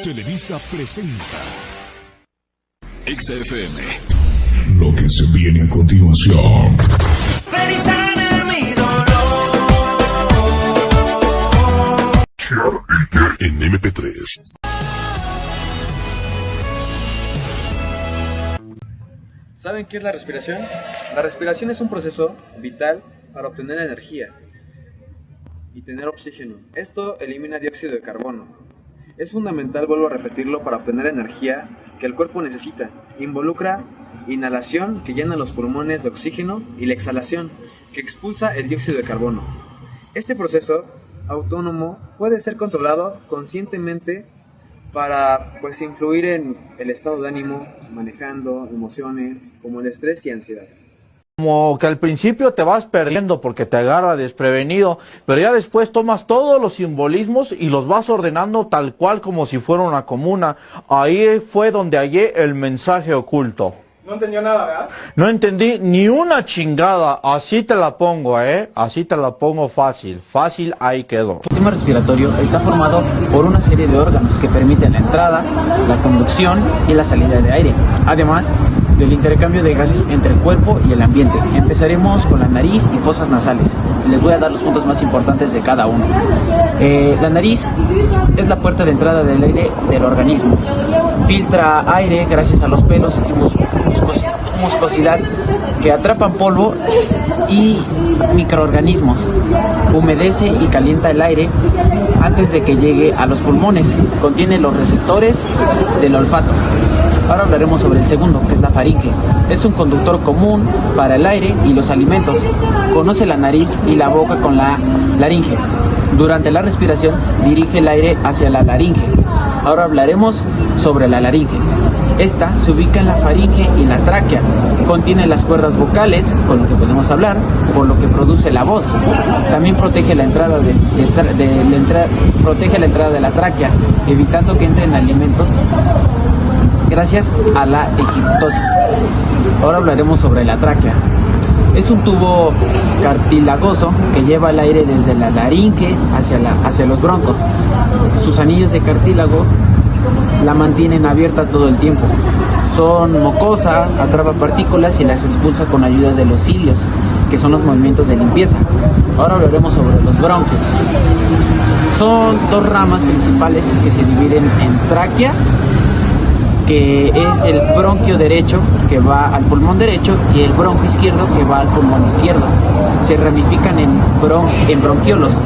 Televisa presenta XFM. lo que se viene a continuación. En MP3. ¿Saben qué es la respiración? La respiración es un proceso vital para obtener energía y tener oxígeno. Esto elimina dióxido de carbono. Es fundamental, vuelvo a repetirlo, para obtener energía que el cuerpo necesita. Involucra inhalación, que llena los pulmones de oxígeno, y la exhalación, que expulsa el dióxido de carbono. Este proceso autónomo puede ser controlado conscientemente para influir en el estado de ánimo, manejando emociones como el estrés y ansiedad. Como que al principio te vas perdiendo porque te agarra desprevenido, pero ya después tomas todos los simbolismos y los vas ordenando tal cual como si fuera una comuna. Ahí fue donde hallé el mensaje oculto. No entendió nada, ¿verdad? No entendí ni una chingada, así te la pongo, así te la pongo fácil, ahí quedó. El sistema respiratorio está formado por una serie de órganos que permiten la entrada, la conducción y la salida de aire, además del intercambio de gases entre el cuerpo y el ambiente. Empezaremos con la nariz y fosas nasales. Les voy a dar los puntos más importantes de cada uno. La nariz es la puerta de entrada del aire del organismo. Filtra aire gracias a los pelos y muscosidad que atrapan polvo y microorganismos. Humedece y calienta el aire antes de que llegue a los pulmones. Contiene los receptores del olfato. Ahora hablaremos sobre el segundo, que es la faringe. Es un conductor común para el aire y los alimentos. Conoce la nariz y la boca con la laringe. Durante la respiración dirige el aire hacia la laringe. Ahora hablaremos sobre la laringe. Esta se ubica en la faringe y la tráquea. Contiene las cuerdas vocales, con lo que podemos hablar, por lo que produce la voz. También protege la entrada protege la entrada de la tráquea, evitando que entren alimentos gracias a la egiptosis. Ahora hablaremos sobre la tráquea. Es un tubo cartilagoso que lleva el aire desde la laringe hacia los broncos. Sus anillos de cartílago la mantienen abierta todo el tiempo. Son mucosa, atrapa partículas y las expulsa con ayuda de los cilios, que son los movimientos de limpieza. Ahora hablaremos sobre los bronquios. Son dos ramas principales que se dividen en tráquea, que es el bronquio derecho que va al pulmón derecho y el bronquio izquierdo que va al pulmón izquierdo. Se ramifican en bronquiolos,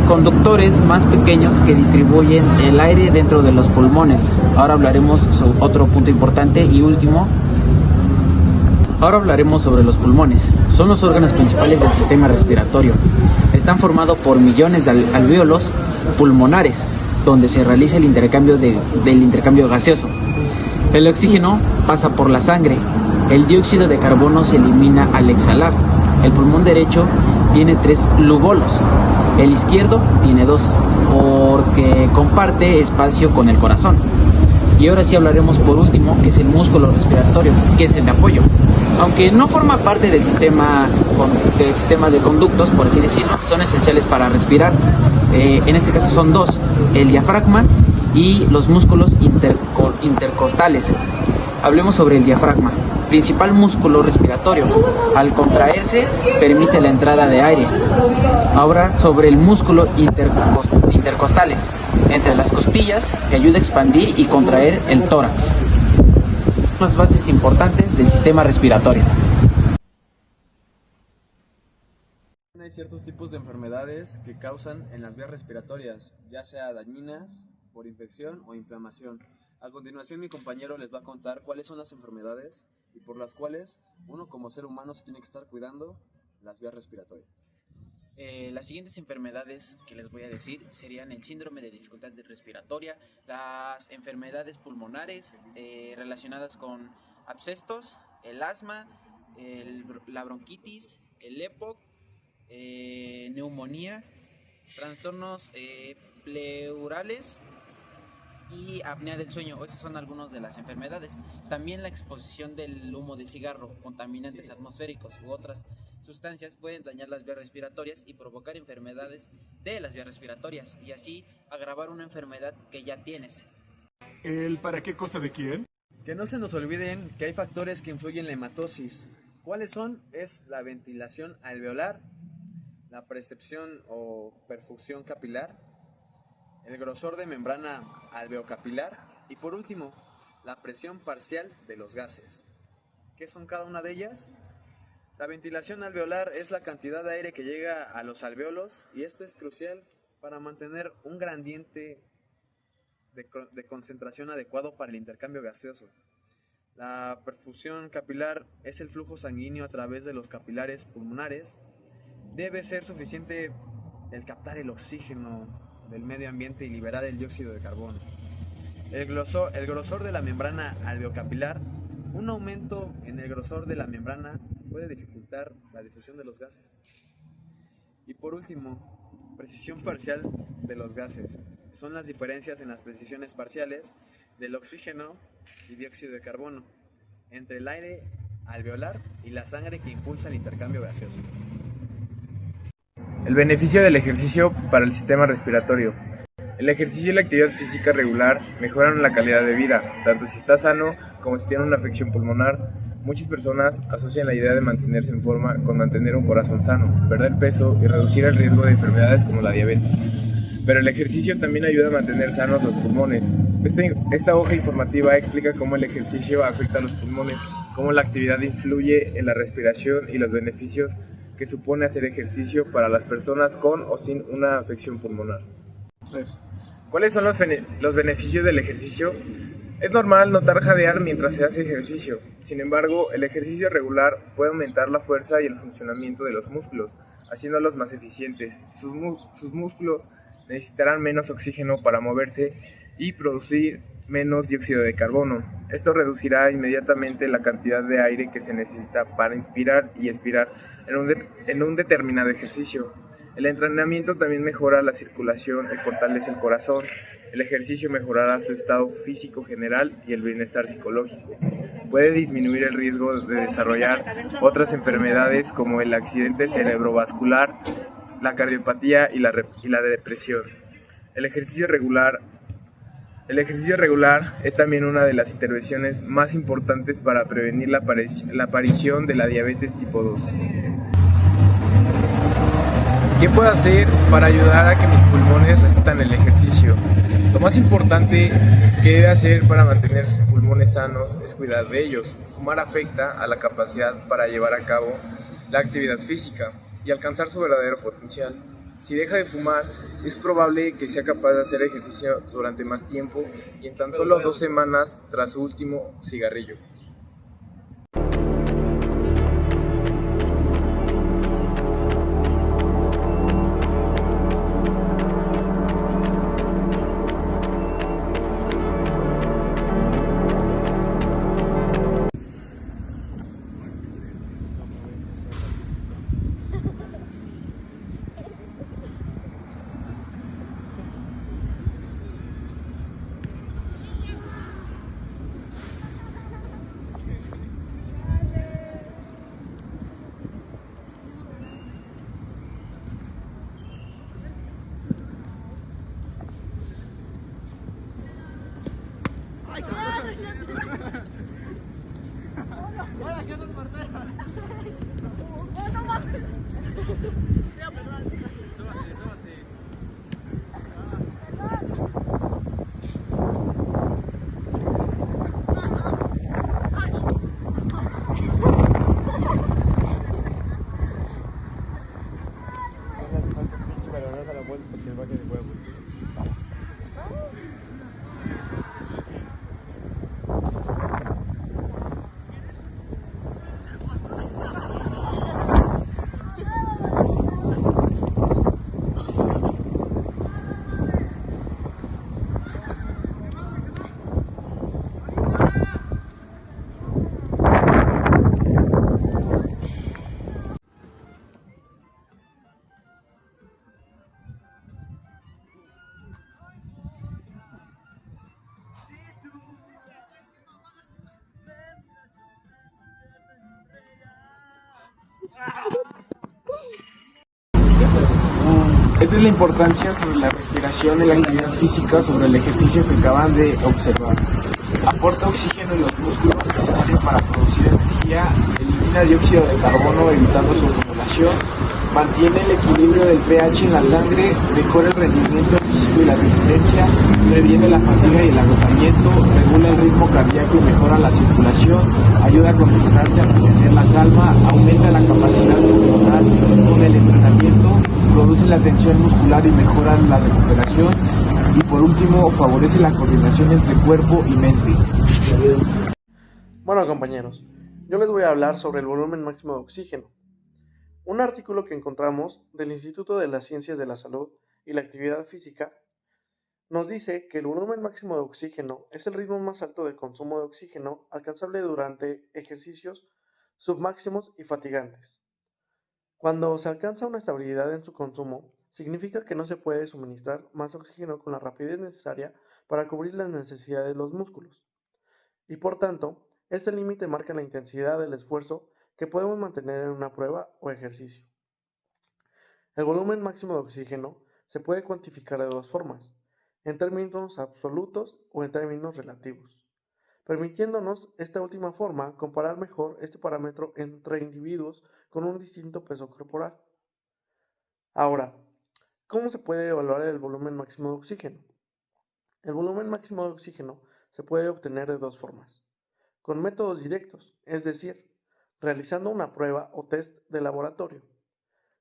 conductores más pequeños que distribuyen el aire dentro de los pulmones. Ahora hablaremos sobre otro punto importante y último. Ahora hablaremos sobre los pulmones. Son los órganos principales del sistema respiratorio. Están formados por millones de alvéolos pulmonares, donde se realiza el intercambio del intercambio gaseoso. El oxígeno pasa por la sangre. El dióxido de carbono se elimina al exhalar. El pulmón derecho tiene 3 lúbulos. El izquierdo tiene 2, porque comparte espacio con el corazón. Y ahora sí hablaremos por último, que es el músculo respiratorio, que es el de apoyo. Aunque no forma parte del sistema de conductos, por así decirlo, son esenciales para respirar. En este caso son 2, el diafragma y los músculos intercostales. Hablemos sobre el diafragma, principal músculo respiratorio. Al contraerse, permite la entrada de aire. Ahora sobre el músculo intercostales, entre las costillas, que ayuda a expandir y contraer el tórax. Las bases importantes del sistema respiratorio. Hay ciertos tipos de enfermedades que causan en las vías respiratorias, ya sea dañinas, por infección o inflamación. A continuación mi compañero les va a contar cuáles son las enfermedades y por las cuales uno como ser humano se tiene que estar cuidando las vías respiratorias. Las siguientes enfermedades que les voy a decir serían el síndrome de dificultad respiratoria, las enfermedades pulmonares relacionadas con abscesos, el asma, la bronquitis, el EPOC, neumonía, trastornos pleurales, y apnea del sueño. Esas son algunas de las enfermedades. También la exposición del humo del cigarro, contaminantes atmosféricos u otras sustancias pueden dañar las vías respiratorias y provocar enfermedades de las vías respiratorias y así agravar una enfermedad que ya tienes. ¿El para qué cosa de quién? Que no se nos olviden que hay factores que influyen en la hematosis. ¿Cuáles son? Es la ventilación alveolar, la percepción o perfusión capilar, el grosor de membrana alveocapilar y por último, la presión parcial de los gases. ¿Qué son cada una de ellas? La ventilación alveolar es la cantidad de aire que llega a los alvéolos y esto es crucial para mantener un gradiente de concentración adecuado para el intercambio gaseoso. La perfusión capilar es el flujo sanguíneo a través de los capilares pulmonares. Debe ser suficiente el captar el oxígeno del medio ambiente y liberar el dióxido de carbono. El grosor de la membrana alveocapilar. Un aumento en el grosor de la membrana puede dificultar la difusión de los gases. Y por último, precisión parcial de los gases. Son las diferencias en las precisiones parciales del oxígeno y dióxido de carbono entre el aire alveolar y la sangre que impulsa el intercambio gaseoso. El beneficio del ejercicio para el sistema respiratorio. El ejercicio y la actividad física regular mejoran la calidad de vida, tanto si está sano como si tiene una afección pulmonar. Muchas personas asocian la idea de mantenerse en forma con mantener un corazón sano, perder peso y reducir el riesgo de enfermedades como la diabetes. Pero el ejercicio también ayuda a mantener sanos los pulmones. Esta hoja informativa explica cómo el ejercicio afecta a los pulmones, cómo la actividad influye en la respiración y los beneficios que supone hacer ejercicio para las personas con o sin una afección pulmonar. 3. ¿Cuáles son los beneficios del ejercicio? Es normal notar jadear mientras se hace ejercicio. Sin embargo, el ejercicio regular puede aumentar la fuerza y el funcionamiento de los músculos, haciéndolos más eficientes. Sus músculos necesitarán menos oxígeno para moverse y producir menos dióxido de carbono. Esto reducirá inmediatamente la cantidad de aire que se necesita para inspirar y expirar en un determinado ejercicio. El entrenamiento también mejora la circulación y fortalece el corazón. El ejercicio mejorará su estado físico general y el bienestar psicológico. Puede disminuir el riesgo de desarrollar otras enfermedades como el accidente cerebrovascular, la cardiopatía y la depresión. El ejercicio regular es también una de las intervenciones más importantes para prevenir la aparición de la diabetes tipo 2. ¿Qué puedo hacer para ayudar a que mis pulmones resistan el ejercicio? Lo más importante que debe hacer para mantener sus pulmones sanos es cuidar de ellos. Fumar afecta a la capacidad para llevar a cabo la actividad física y alcanzar su verdadero potencial. Si deja de fumar, es probable que sea capaz de hacer ejercicio durante más tiempo y en tan solo 2 semanas tras su último cigarrillo. Esta es la importancia sobre la respiración y la actividad física sobre el ejercicio que acaban de observar. Aporta oxígeno en los músculos necesario para producir energía, elimina dióxido de carbono evitando su acumulación, mantiene el equilibrio del pH en la sangre, mejora el rendimiento físico y la resistencia, previene la fatiga y el agotamiento, regula el ritmo cardíaco y mejora la circulación, ayuda a concentrarse, a mantener la calma, aumenta la capacidad pulmonar con el entrenamiento, produce la tensión muscular y mejora la recuperación, y por último favorece la coordinación entre cuerpo y mente. Bueno, compañeros, yo les voy a hablar sobre el volumen máximo de oxígeno. Un artículo que encontramos del Instituto de las Ciencias de la Salud y la Actividad Física nos dice que el volumen máximo de oxígeno es el ritmo más alto de consumo de oxígeno alcanzable durante ejercicios submáximos y fatigantes. Cuando se alcanza una estabilidad en su consumo, significa que no se puede suministrar más oxígeno con la rapidez necesaria para cubrir las necesidades de los músculos. Y por tanto, este límite marca la intensidad del esfuerzo que podemos mantener en una prueba o ejercicio. El volumen máximo de oxígeno se puede cuantificar de dos formas, en términos absolutos o en términos relativos, permitiéndonos esta última forma comparar mejor este parámetro entre individuos con un distinto peso corporal. Ahora, ¿cómo se puede evaluar el volumen máximo de oxígeno? El volumen máximo de oxígeno se puede obtener de dos formas, con métodos directos, es decir, realizando una prueba o test de laboratorio,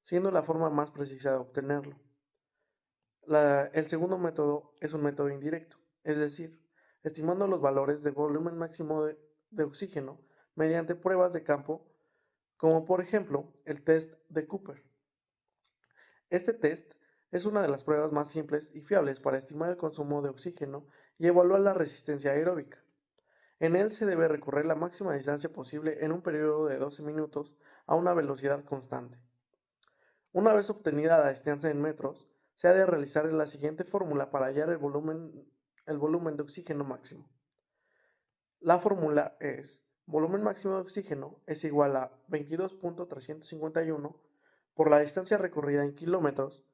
siendo la forma más precisa de obtenerlo. El segundo método es un método indirecto, es decir, estimando los valores de volumen máximo de oxígeno mediante pruebas de campo, como por ejemplo el test de Cooper. Este test es una de las pruebas más simples y fiables para estimar el consumo de oxígeno y evaluar la resistencia aeróbica. En él se debe recorrer la máxima distancia posible en un periodo de 12 minutos a una velocidad constante. Una vez obtenida la distancia en metros, se ha de realizar la siguiente fórmula para hallar el volumen de oxígeno máximo. La fórmula es volumen máximo de oxígeno es igual a 22.351 por la distancia recorrida en kilómetros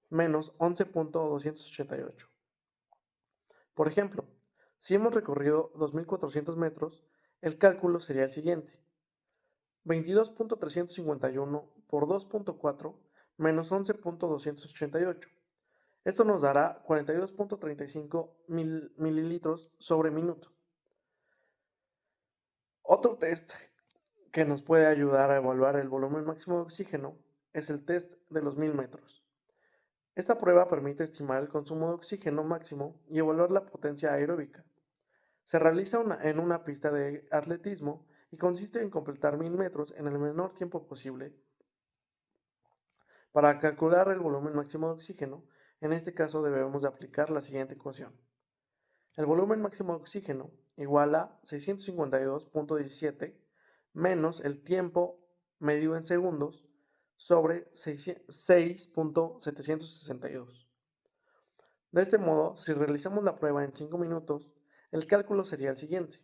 menos 11.288. Por ejemplo, si hemos recorrido 2.400 metros, el cálculo sería el siguiente. 22.351 por 2.4 menos 11.288. Esto nos dará 42.35 mililitros sobre minuto. Otro test que nos puede ayudar a evaluar el volumen máximo de oxígeno es el test de los 1000 metros. Esta prueba permite estimar el consumo de oxígeno máximo y evaluar la potencia aeróbica. Se realiza en una pista de atletismo y consiste en completar 1000 metros en el menor tiempo posible. Para calcular el volumen máximo de oxígeno, en este caso debemos de aplicar la siguiente ecuación. El volumen máximo de oxígeno igual a 652.17 menos el tiempo medido en segundos sobre 6.762. De este modo, si realizamos la prueba en 5 minutos, el cálculo sería el siguiente.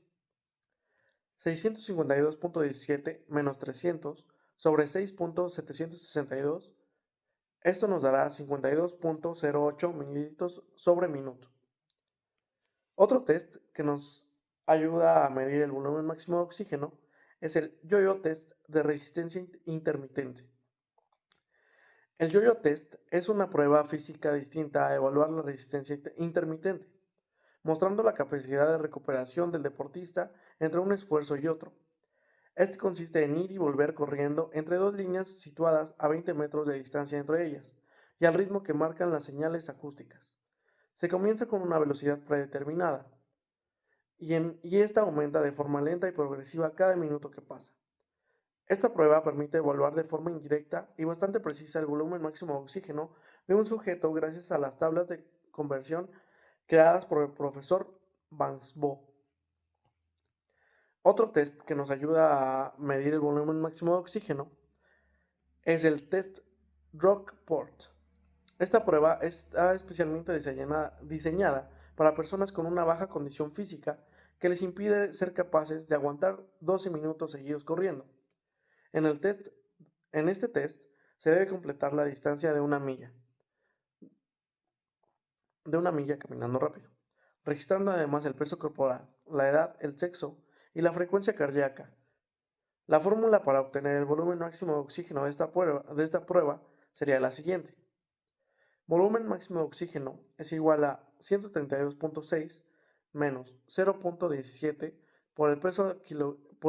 652.17 menos 300 sobre 6.762. Esto nos dará 52.08 mililitros sobre minuto. Otro test que nos ayuda a medir el volumen máximo de oxígeno es el yo-yo test de resistencia intermitente. El yo-yo test es una prueba física distinta a evaluar la resistencia intermitente, mostrando la capacidad de recuperación del deportista entre un esfuerzo y otro. Este consiste en ir y volver corriendo entre dos líneas situadas a 20 metros de distancia entre ellas, y al ritmo que marcan las señales acústicas. Se comienza con una velocidad predeterminada, y esta aumenta de forma lenta y progresiva cada minuto que pasa. Esta prueba permite evaluar de forma indirecta y bastante precisa el volumen máximo de oxígeno de un sujeto gracias a las tablas de conversión creadas por el profesor Bangsbo. Otro test que nos ayuda a medir el volumen máximo de oxígeno es el test Rockport. Esta prueba está especialmente diseñada para personas con una baja condición física que les impide ser capaces de aguantar 12 minutos seguidos corriendo. En este test se debe completar la distancia de 1 milla. de una milla caminando rápido, registrando además el peso corporal, la edad, el sexo y la frecuencia cardíaca. La fórmula para obtener el volumen máximo de oxígeno de esta prueba sería la siguiente. Volumen máximo de oxígeno es igual a 132.6 menos 0.17 por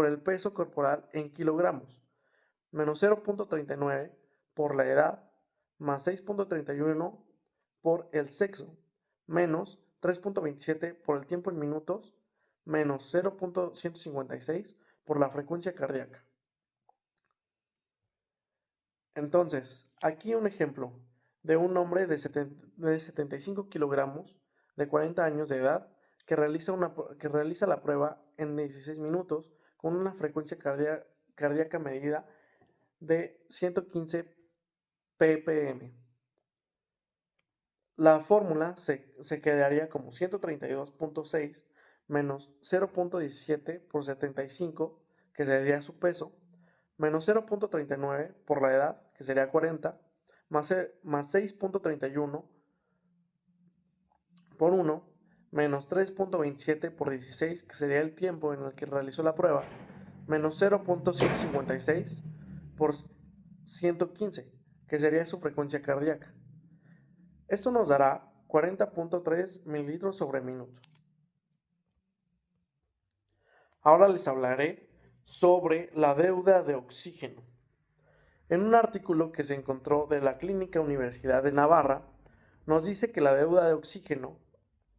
el peso corporal en kilogramos, menos 0.39 por la edad, más 6.31 por el sexo, menos 3.27 por el tiempo en minutos, menos 0.156 por la frecuencia cardíaca. Entonces, aquí un ejemplo de un hombre de 75 kilogramos, de 40 años de edad, que realiza la prueba en 16 minutos con una frecuencia cardíaca medida de 115 ppm. La fórmula se quedaría como 132.6 menos 0.17 por 75, que sería su peso, menos 0.39 por la edad, que sería 40, más 6.31 por 1, menos 3.27 por 16, que sería el tiempo en el que realizó la prueba, menos 0.156 por 115, que sería su frecuencia cardíaca. Esto nos dará 40.3 mililitros sobre minuto. Ahora les hablaré sobre la deuda de oxígeno. En un artículo que se encontró de la Clínica Universidad de Navarra, nos dice que la deuda de oxígeno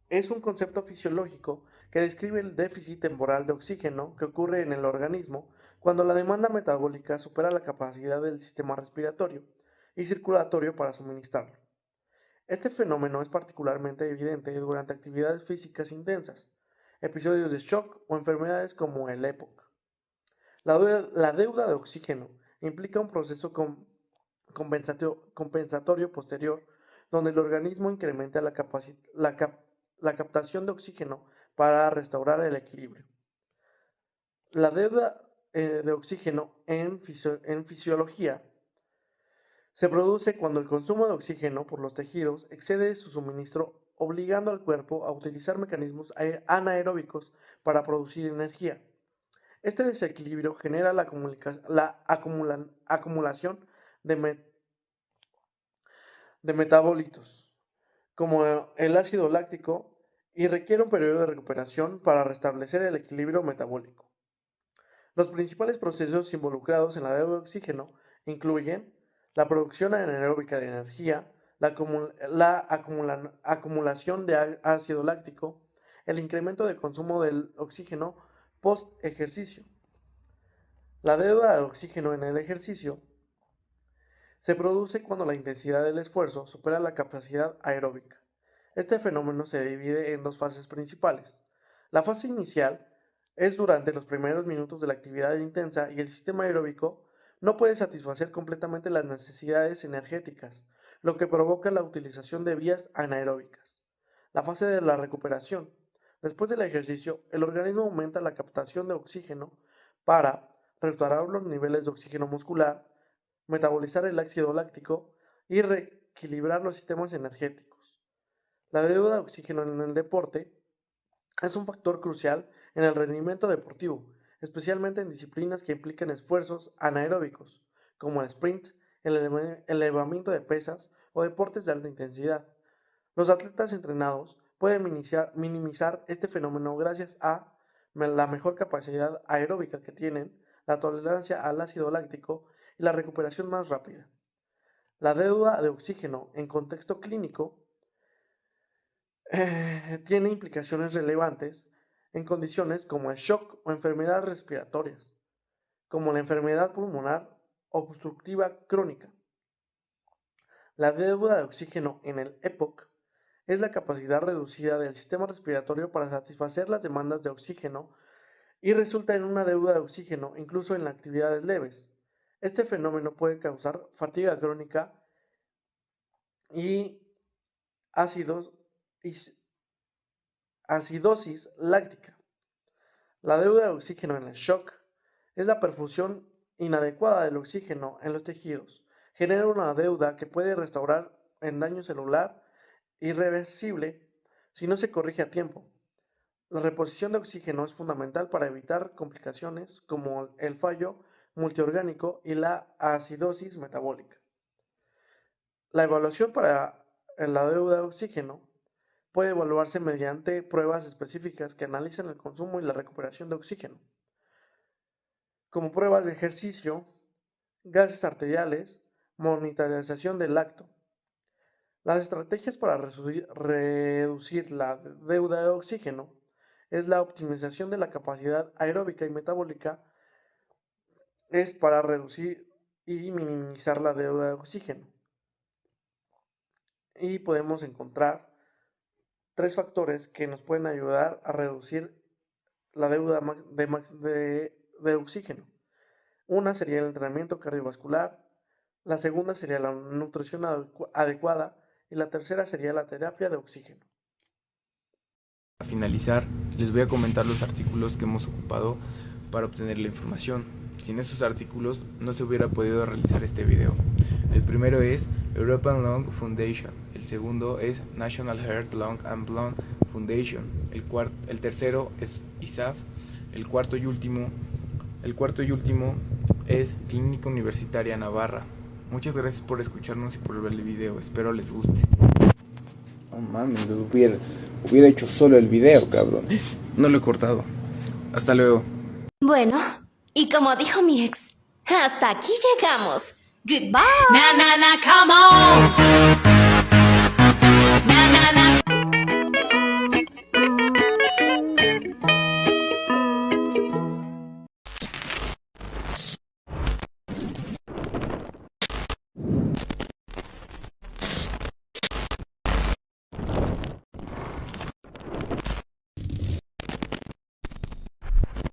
es un concepto fisiológico que describe el déficit temporal de oxígeno que ocurre en el organismo cuando la demanda metabólica supera la capacidad del sistema respiratorio y circulatorio para suministrarlo. Este fenómeno es particularmente evidente durante actividades físicas intensas, episodios de shock o enfermedades como el EPOC. La deuda de oxígeno implica un proceso compensatorio posterior donde el organismo incrementa la captación de oxígeno para restaurar el equilibrio. La deuda de oxígeno en fisiología se produce cuando el consumo de oxígeno por los tejidos excede su suministro, obligando al cuerpo a utilizar mecanismos anaeróbicos para producir energía. Este desequilibrio genera la acumulación de metabolitos, como el ácido láctico, y requiere un periodo de recuperación para restablecer el equilibrio metabólico. Los principales procesos involucrados en la deuda de oxígeno incluyen la producción anaeróbica de energía, la acumulación de ácido láctico, el incremento de consumo del oxígeno post-ejercicio. La deuda de oxígeno en el ejercicio se produce cuando la intensidad del esfuerzo supera la capacidad aeróbica. Este fenómeno se divide en dos fases principales. La fase inicial es durante los primeros minutos de la actividad intensa y el sistema aeróbico no puede satisfacer completamente las necesidades energéticas, lo que provoca la utilización de vías anaeróbicas. La fase de la recuperación. Después del ejercicio, el organismo aumenta la captación de oxígeno para restaurar los niveles de oxígeno muscular, metabolizar el ácido láctico y reequilibrar los sistemas energéticos. La deuda de oxígeno en el deporte es un factor crucial en el rendimiento deportivo, especialmente en disciplinas que implican esfuerzos anaeróbicos, como el sprint, el elevamiento de pesas o deportes de alta intensidad. Los atletas entrenados pueden minimizar este fenómeno gracias a la mejor capacidad aeróbica que tienen, la tolerancia al ácido láctico y la recuperación más rápida. La deuda de oxígeno en contexto clínico tiene implicaciones relevantes en condiciones como el shock o enfermedades respiratorias, como la enfermedad pulmonar obstructiva crónica. La deuda de oxígeno en el EPOC es la capacidad reducida del sistema respiratorio para satisfacer las demandas de oxígeno y resulta en una deuda de oxígeno incluso en actividades leves. Este fenómeno puede causar fatiga crónica y acidosis láctica. La deuda de oxígeno en el shock es la perfusión inadecuada del oxígeno en los tejidos. Genera una deuda que puede restaurar el daño celular irreversible si no se corrige a tiempo. La reposición de oxígeno es fundamental para evitar complicaciones como el fallo multiorgánico y la acidosis metabólica. La evaluación para la deuda de oxígeno puede evaluarse mediante pruebas específicas que analizan el consumo y la recuperación de oxígeno, como pruebas de ejercicio, gases arteriales, monitorización del lacto. Las estrategias para reducir la deuda de oxígeno es la optimización de la capacidad aeróbica y metabólica, es para reducir y minimizar la deuda de oxígeno. Y podemos encontrar 3 factores que nos pueden ayudar a reducir la deuda de oxígeno. Una sería el entrenamiento cardiovascular, la segunda sería la nutrición adecuada y la tercera sería la terapia de oxígeno. Para finalizar, les voy a comentar los artículos que hemos ocupado para obtener la información. Sin esos artículos no se hubiera podido realizar este video. El primero es European Lung Foundation, el segundo es National Heart, Lung and Blood Foundation, el tercero es ISAF, el cuarto y último es Clínica Universitaria Navarra. Muchas gracias por escucharnos y por ver el video, espero les guste. No mames, hubiera hecho solo el video, cabrón. No lo he cortado. Hasta luego. Bueno, y como dijo mi ex, hasta aquí llegamos. Goodbye. Na, na, na, come on.